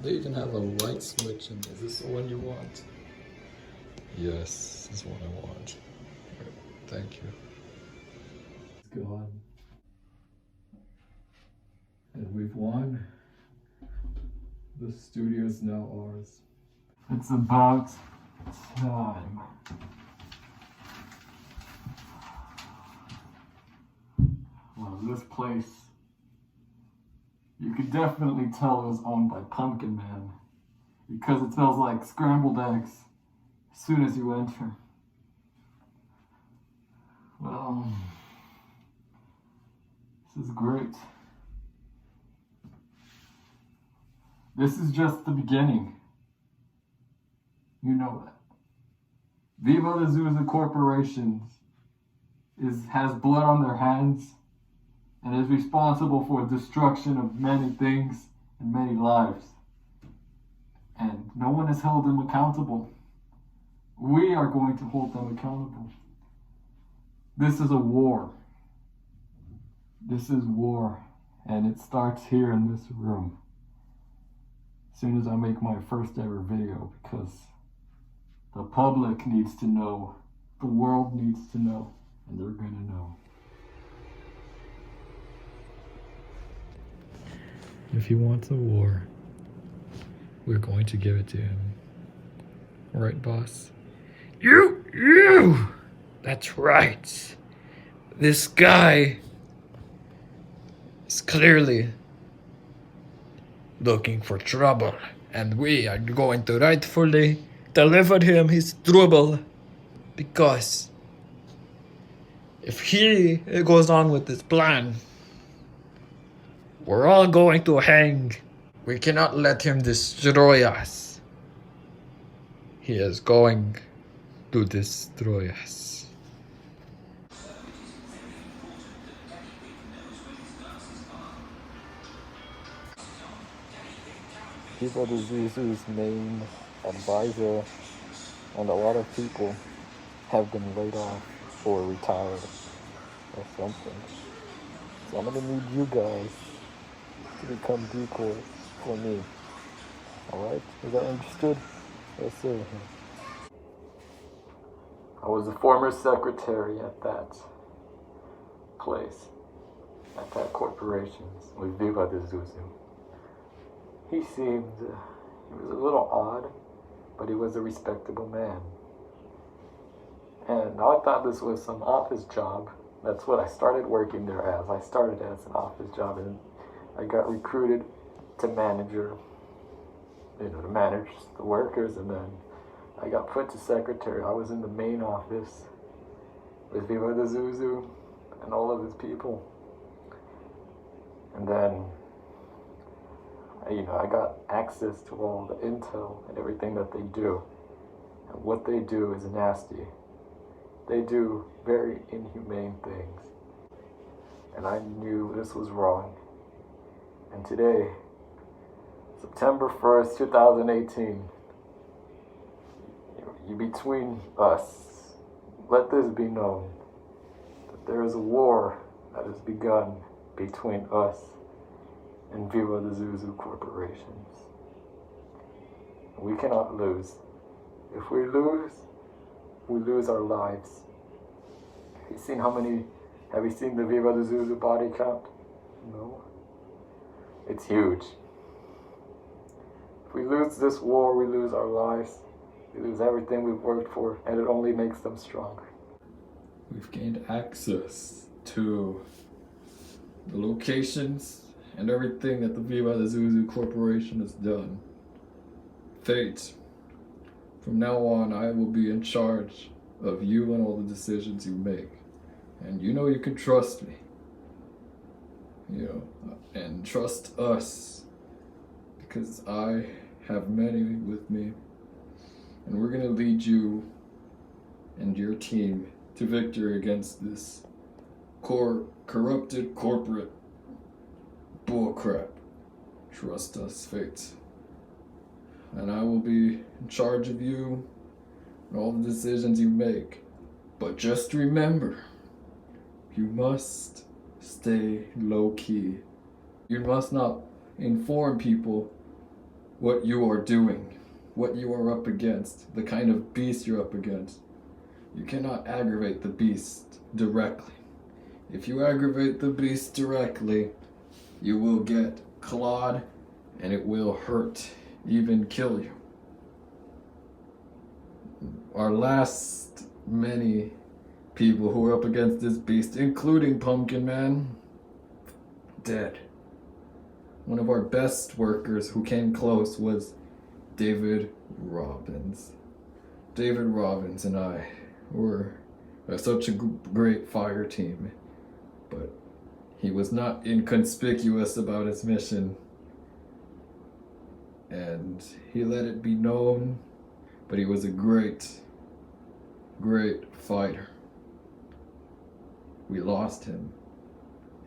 They even have a light switch. And is this the one you want? Yes, this is what I want. Thank you. It's gone. And we've won. The studio is now ours. It's about time. Well, this place, you could definitely tell it was owned by Pumpkin Man because it smells like scrambled eggs as soon as you enter. Well, this is great. This is just the beginning. You know that. Viva la Zuzu Corporation has blood on their hands and is responsible for the destruction of many things and many lives. And no one has held them accountable. We are going to hold them accountable. This is a war. This is war, and it starts here in this room. As soon as I make my first ever video, because the public needs to know, the world needs to know, and they're gonna know. If he wants a war, we're going to give it to him. Right, boss? You! That's right. This guy is clearly looking for trouble, and we are going to rightfully deliver him his trouble, because if he goes on with this plan, we're all going to hang. We cannot let him destroy us. He is going to destroy us. Viva la Zuzu's main advisor and a lot of people have been laid off or retired or something. So I'm gonna need you guys to become decoys for me. Alright? Is that understood? Yes, sir. I was a former secretary at that place, at that corporation with Viva la Zuzu. He seemed, he was a little odd, but he was a respectable man. And I thought this was some office job. That's what I started working there as. I started as an office job, and I got recruited to manager, to manage the workers, and then I got put to secretary. I was in the main office with Viva la Zuzu and all of his people. And then I got access to all the intel and everything that they do. And what they do is nasty. They do very inhumane things. And I knew this was wrong. And today, September 1st, 2018, between us, let this be known that there is a war that has begun between us and Viva la Zuzu corporations. We cannot lose. If we lose our lives. Have you seen the Viva la Zuzu body count? No. It's huge. If we lose this war, we lose our lives. We lose everything we've worked for, and it only makes them stronger. We've gained access to the locations and everything that the Viva la Zuzu Corporation has done. Fate, from now on, I will be in charge of you and all the decisions you make. And you know you can trust me. And trust us, because I have many with me. And we're gonna lead you and your team to victory against this corrupted corporate bullcrap. Trust us, Fate. And I will be in charge of you and all the decisions you make. But just remember, you must stay low-key. You must not inform people what you are doing, what you are up against, the kind of beast you're up against. You cannot aggravate the beast directly. If you aggravate the beast directly, you will get clawed and it will hurt, even kill you. Our last many people who were up against this beast, including Pumpkin Man, dead. One of our best workers who came close was David Robbins. David Robbins and I were such a great fire team, but he was not inconspicuous about his mission, and he let it be known, but he was a great fighter. We lost him.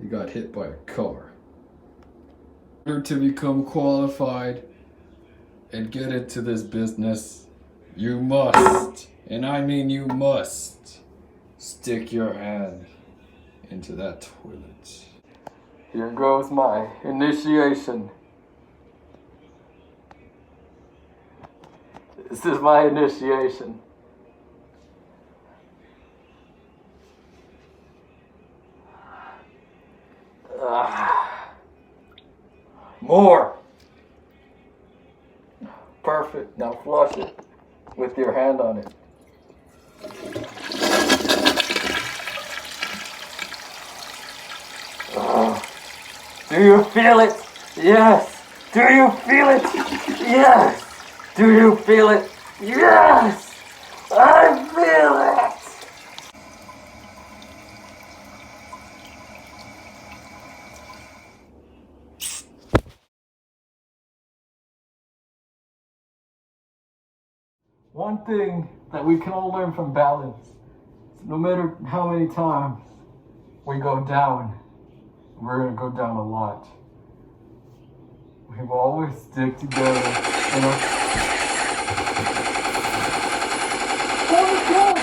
He got hit by a car. In order to become qualified and get into this business, you must, and I mean you must, stick your hand into that toilet. Here goes my initiation. This is my initiation. More. Perfect. Now flush it with your hand on it. Do you feel it? Yes. Do you feel it? Yes. Do you feel it? Yes. I feel it. One thing that we can all learn from balance is no matter how many times we go down, we're going to go down a lot. We will always stick together. You know? Call the cops!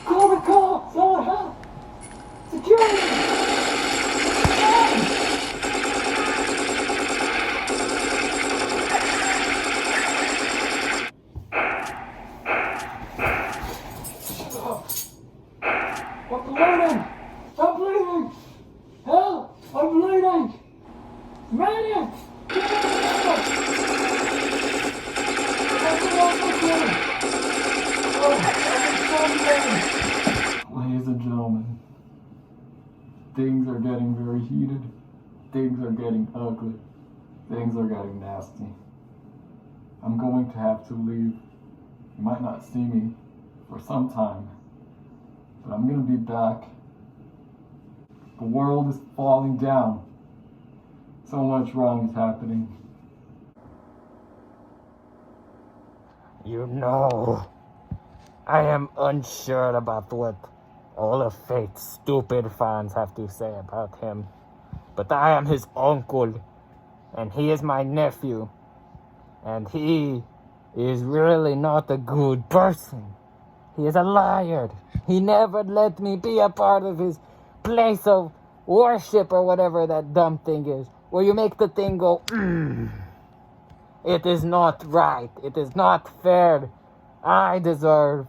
Call the cops! Someone help! Security! I'm bleeding! I'm bleeding! Help! I'm bleeding! Medic! Ladies and gentlemen, things are getting very heated. Things are getting ugly. Things are getting nasty. I'm going to have to leave. You might not see me for some time, but I'm going to be back. The world is falling down. So much wrong is happening. You know, I am unsure about what all of Fate's stupid fans have to say about him. But I am his uncle, and he is my nephew. And he is really not a good person. He is a liar. He never let me be a part of his place of worship or whatever that dumb thing is, where you make the thing go, It is not right. It is not fair. I deserve.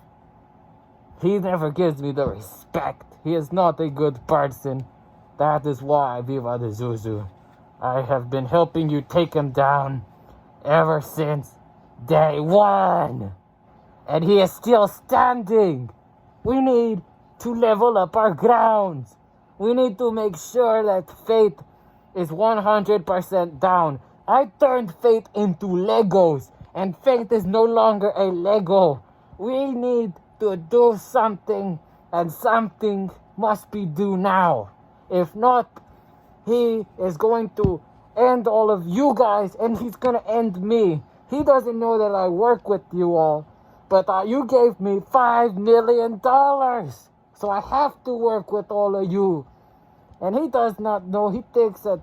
He never gives me the respect. He is not a good person. That is why, Viva the Zuzu, I have been helping you take him down ever since day one. And he is still standing. We need to level up our grounds. We need to make sure that Fate is 100% down. I turned Fate into Legos, and Fate is no longer a Lego. We need to do something, and something must be due now. If not, he is going to end all of you guys, and he's going to end me. He doesn't know that I work with you all, but you gave me $5 million, so I have to work with all of you. And he does not know. He thinks that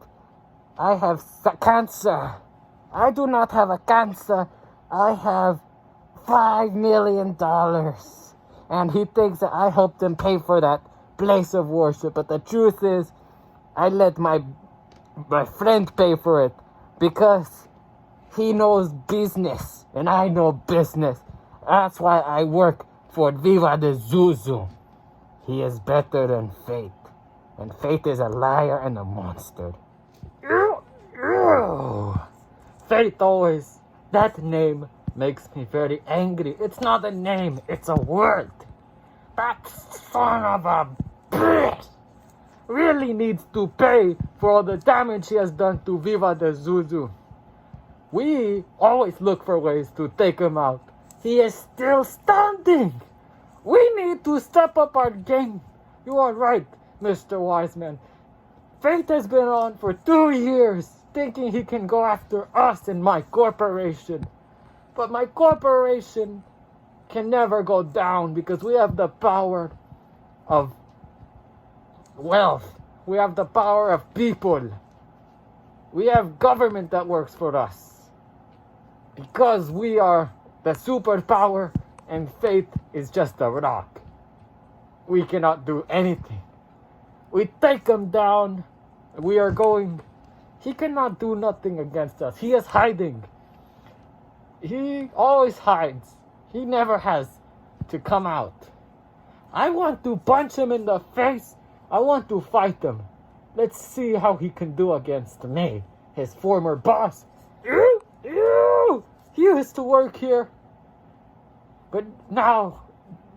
I have cancer. I do not have a cancer. I have $5 million. And he thinks that I helped him pay for that place of worship. But the truth is, I let my friend pay for it because He knows business, and I know business. That's why I work for Viva de Zuzu. He is better than Fate, and Fate is a liar and a monster. Fate always, that name makes me very angry. It's not a name, it's a word. That son of a bitch really needs to pay for all the damage he has done to Viva de Zuzu. We always look for ways to take him out. He is still standing. We need to step up our game. You are right, Mr. Wiseman. Fate has been on for 2 years, thinking he can go after us and my corporation. But my corporation can never go down because we have the power of wealth. We have the power of people. We have government that works for us. Because we are the superpower and Fate is just a rock. We cannot do anything. We take him down. We are going. He cannot do nothing against us. He is hiding. He always hides. He never has to come out. I want to punch him in the face. I want to fight him. Let's see how he can do against me, his former boss. He used to work here. But now,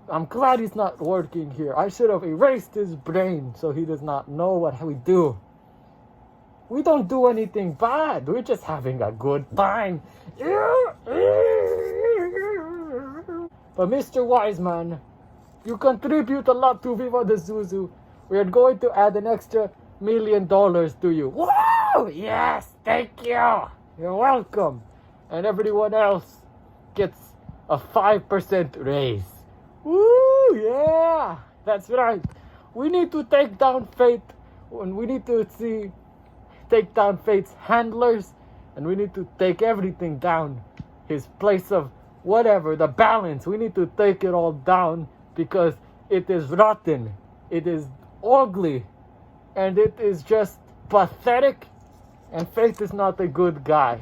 I'm glad he's not working here. I should have erased his brain so he does not know what we do. We don't do anything bad. We're just having a good time. But Mr. Wiseman, you contribute a lot to Viva de Zuzu. We are going to add an extra $1 million to you. Woo! Yes, thank you. You're welcome. And everyone else gets a 5% raise. Woo! Yeah, that's right. We need to take down Fate, and we need to take down Fate's handlers, and we need to take everything down. His place of whatever, the balance. We need to take it all down because it is rotten. It is ugly. And it is just pathetic. And Fate is not a good guy.